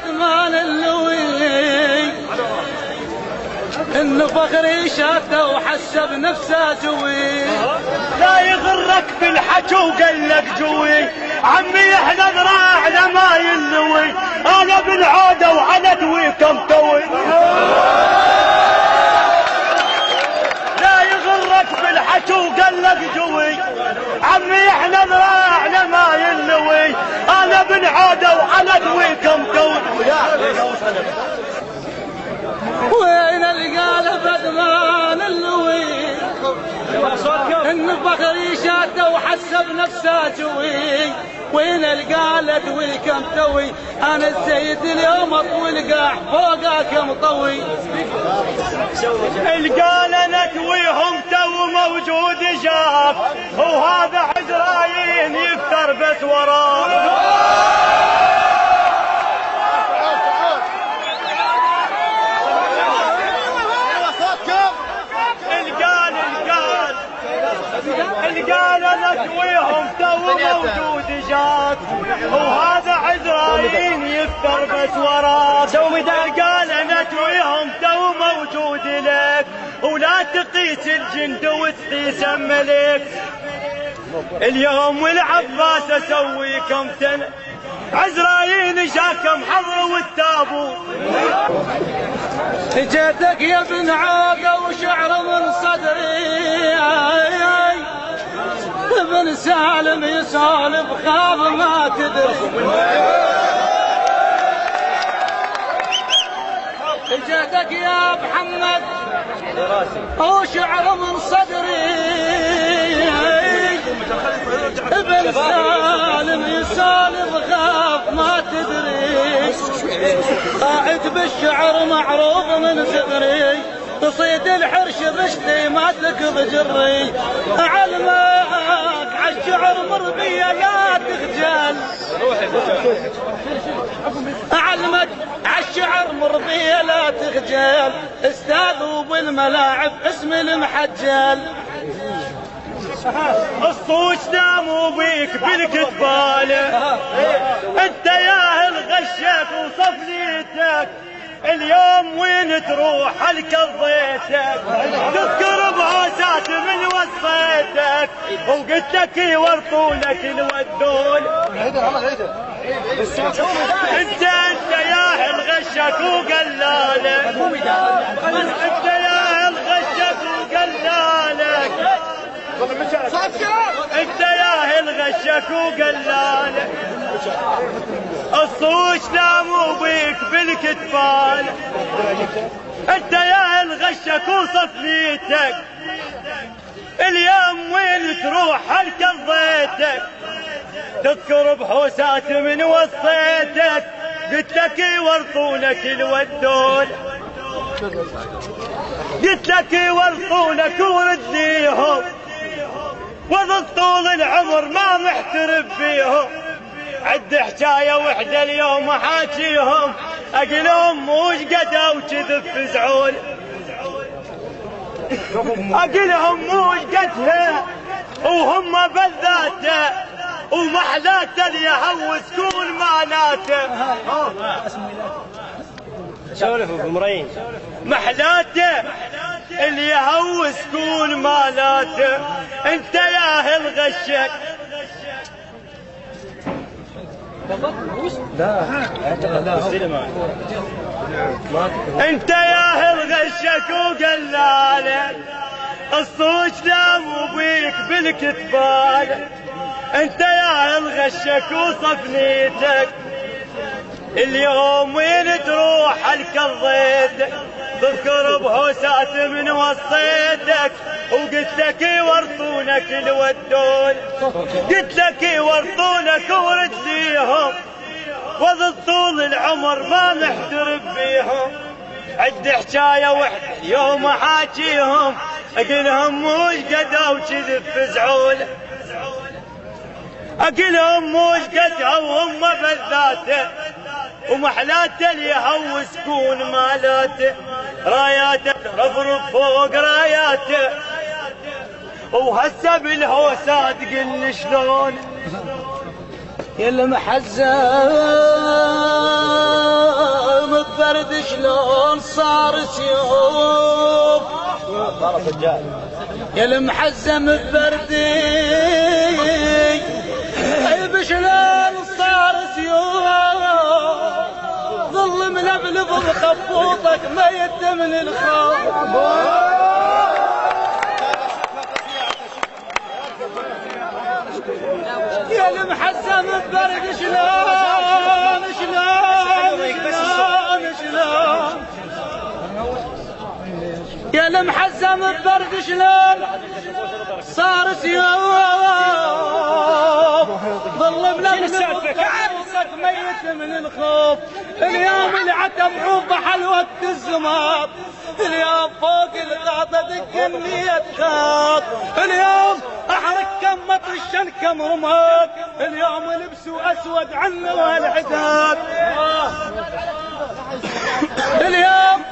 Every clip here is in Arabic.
بدمان اللوي إن فخري شاته وحسب نفسه جوي. لا يغرك بالحكي وقال لك جوي، عمي احنا ذراعنا ما يلوي، انا بالعودة وعلى دويكم توي. لا يغرك بالحكي وقال لك جوي، عمي احنا ذراعنا ما يلوي، انا بالعودة وعلى دويكم توي. وين القال بدمان اللوي إن فخري شاته وحسب نفسه جوي. وين القالت والكم توي، انا السيد اليوم اطول قاع فوقك مطوي. القال نتويهم تو موجود شاف، وهذا عزرايين يفتر بس وراه. القال نتويهم تو موجود جاك، وهذا عزرايين يفتر بس وراك. القال نتويهم تو موجود لك، ولا تقيس الجند وتقيس الملك. اليوم والعباس اسويكم عزرايين شاكم حضر والتابوت. جيتك يا ابن عاقه وشعر من صدري، ابن سالم يسولف خاف ما تدري. جيتك يا محمد وشعر من صدري، ابن سالم يسولف خاف ما تدري. قاعد بالشعر معروف من صغري، تصيد الحرش بشتي ما تكب جري. اعلمك عالشعر مربية لا تخجل، اعلمك عالشعر مربية لا تخجل. استاذ بالملاعب اسم المحجل. الصوت داموا بيك بالكتبالة، انت يا الغشك وصفليتك. اليوم وين تروح هلك قضيتك، تذكر بعوسات من وصيتك، وقلت لك يورطونك الودون. انت يا الغشك وقلالك، انت يا الغشك وقلالك، انت يا الغشك وقلالك. الصوش ناموا بيك بالكتفان، انت يا الغشك وصفليتك. اليوم وين تروح هل قضيتك، تذكر بحوسات من وصيتك. قلت لك يورطونك الودون، قلت لك يورطونك ورديهم، وضد طول العمر ما محترف فيهم. عد حكاية وحدة اليوم احاكيهم، اقلهم وش قدوا كذب فزعون، اقلهم وش قدها وهم بذاته، ومحلاته اليهوس كون معناته. سولفوا بمرين محلاته اليهوس كون مالاته. انت يا الغشك انت يا الغشك وقلالك، الصوت دام بيك بالكتفان. انت يا الغشك وصفنيتك، اليوم وين تروح هلك قضيتك. تذكر بهوسات من وصيتك، وقلت لك يورطونك الودون، قلت لك يورطونك ورديهم، وضد طول العمر ما محترف فيهم. عد حكاية وحدة يوم احاكيهم، اقلهم وش قدوا كذب فزعول، اقلهم وش قدوا وهم بذاته، ومحلاته اليهوس كون مالاته. راياته رفرف فوق راياته، وهسه بالهوسات قل شلون. يا المحزن صار سيوف يا المحزم ببردي بشلال صار سيوف ظل ملبلب بخبوطك ميت من الخوف يا المحزم ببرد شلون يا المحزم ببرد شلون صار سيوف ظل بلبلب بخبوطك ميت من الخوف اليوم العتب حب حلوة الزمار اليوم فوق الغاطة دق النية خاط اليوم احرق كم طشن كم رماد اليوم لبسوا اسود عنه والعتاب اليوم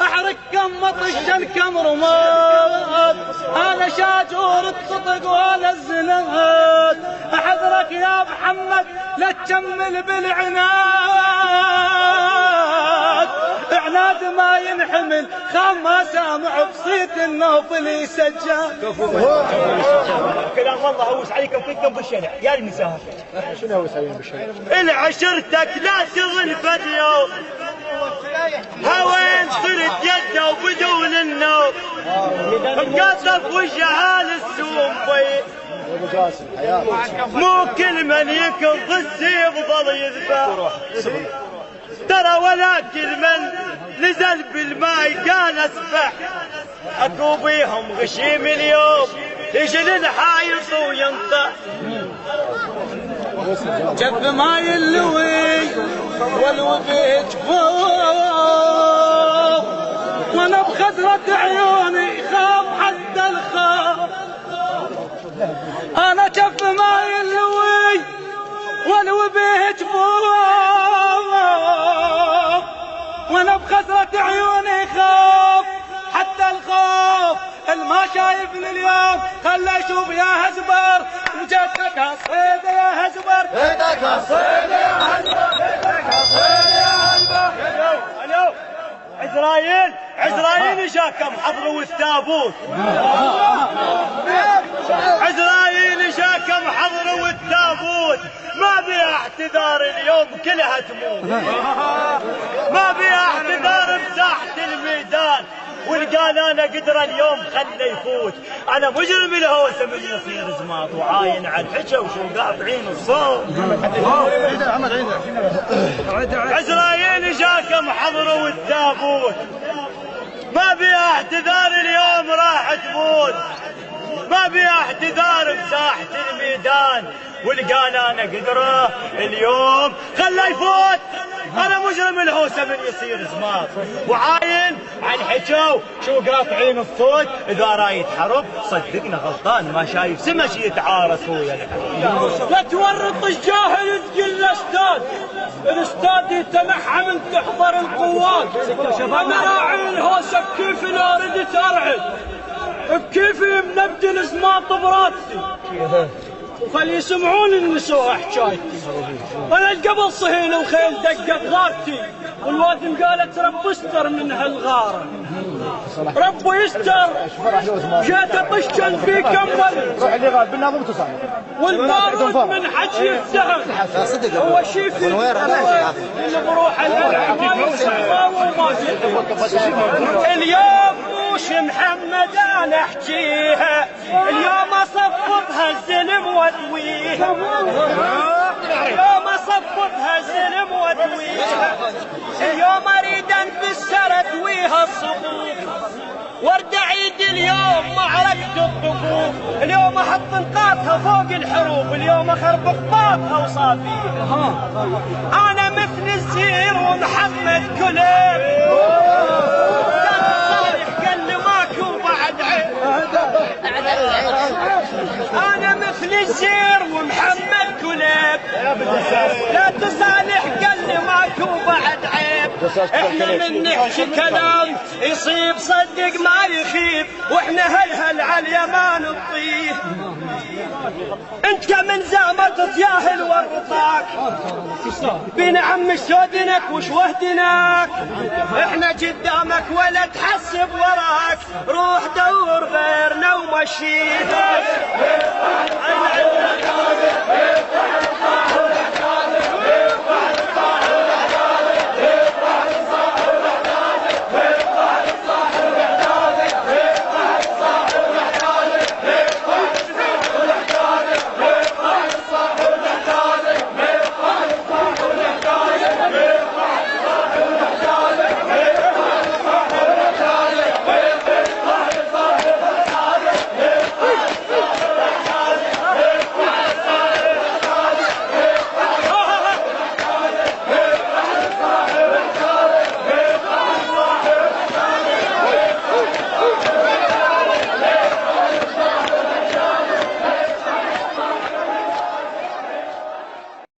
احرق كم طشن كم رماد انا شاجور الصدق ولا الزناد احذرك يا محمد لا تكمل بالعناد عناد ما ينحمل خام ما سامع بصيت النوفل سجاد كلام والله هوس عليكم فيكم بالشارع يا المساهر شنو هوس عليكم بالشارع العشرتك لا تظل فديو هوين صرت جده وبدون النوم مقاطف وجهها للسوم بيت مو كل من يكب السيف ظل يذبح ترى ولا كل من نزل بالماي كان اسبح اكو بيهم غشيم اليوم يجي الحايص وينطح جب ما يلوي والوفي جفوف وانا بخضرة عيوني خاف حتى الخاف انا جب ما يلوي والوفي جفوف وانا بخضرة عيوني خاف حتى الخوف الما شايفني اليوم خلى اشوف يا هزبر وجدك الصيد يا هزبر ايدك الصيد يا هزبر ايدك الصيد يا هزبر الو عزرايل شاكم حضروا التابوت عزرايل شاكم حضروا التابوت ما بيها اعتذار اليوم كلها تموت ما بيها اعتذار بساحة الميدان والقال انا قدر اليوم خله يفوت انا مجرم الهوسه من يصير زماط وعاين على الحكى وشو قاطعين الصوت عزرايل جاكم حضروا التابوت ما بيها اعتذار اليوم راح تموت ما بيها اعتذار بساحة الميدان والقال انا قدره اليوم خله يفوت انا مجرم الهوسه من يصير زماط وعاين عن حكاو شو قاطعين الصوت اذا رايد حرب صدقنا غلطان ما شايف سمش يتعارك ويا لا تورط الجاهل تقول الاستاذ يتنحى من تحضر القوات انا راعي الهوسه بكيف لا ردت ارعد بكيفي منبدل زماط براسي وخلي يسمعون النسوء حكايتي انا قبل صهيله وخيل دقت غارتي والوادم قالت رب استر من هالغاره رب يستر جيت اطشن في كمر والبارود من حكي السهم هو شيفي اللي بروح الالعاب اليوم وش محمد انا احكيها اليوم اصفطها الزلم وادويها اليوم اصفطها الزلم وادويها اليوم اريد انفسر ادويها الصفوف وارد عيد اليوم معركة الطفوف اليوم احط نقاطها فوق الحروف اليوم اخربق باطها وصافيها انا مثل الزير ومحمد كليب انا مثل الزير ومحمد كليب لا تصالح قال لي ماكو بعد عيب احنا من نحكي كلام يصيب صدق ما يخيب، واحنا هلهل على اليمان الطيب. انت كمن زعمت تياهل ورطاك بنعم شودنك وشوهدناك، احنا قدامك ولا تحسب وراك، روح دور غيرنا ومشينا.